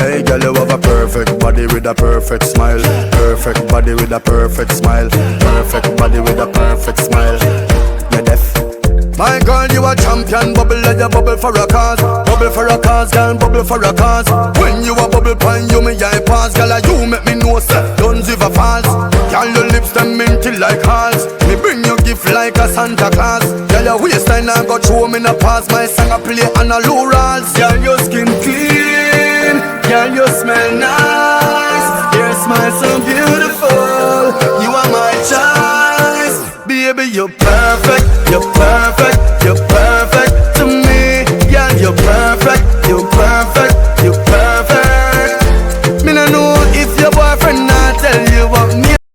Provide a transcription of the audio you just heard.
Hey girl, you have a perfect body with a perfect smile. Perfect body with a perfect smile. Perfect body with a perfect smile. You're deaf. My girl, you a champion. Bubble like you bubble for a cause. Bubble for a cause, girl, bubble for a cause. When you a bubble pan, you me eye pass. Girl, you make me know, sir, don't give a false. Girl, your lips them minty like hearts. Me bring you gift like a Santa Claus. Girl, your waistline I got throw me in a pass. My song I play on a low rolls. Girl, your skin clean. Girl, you smell nice. Your smile so beautiful. You are my choice. Baby, you're perfect. You're perfect. You're perfect to me. Yeah, you're perfect. You're perfect.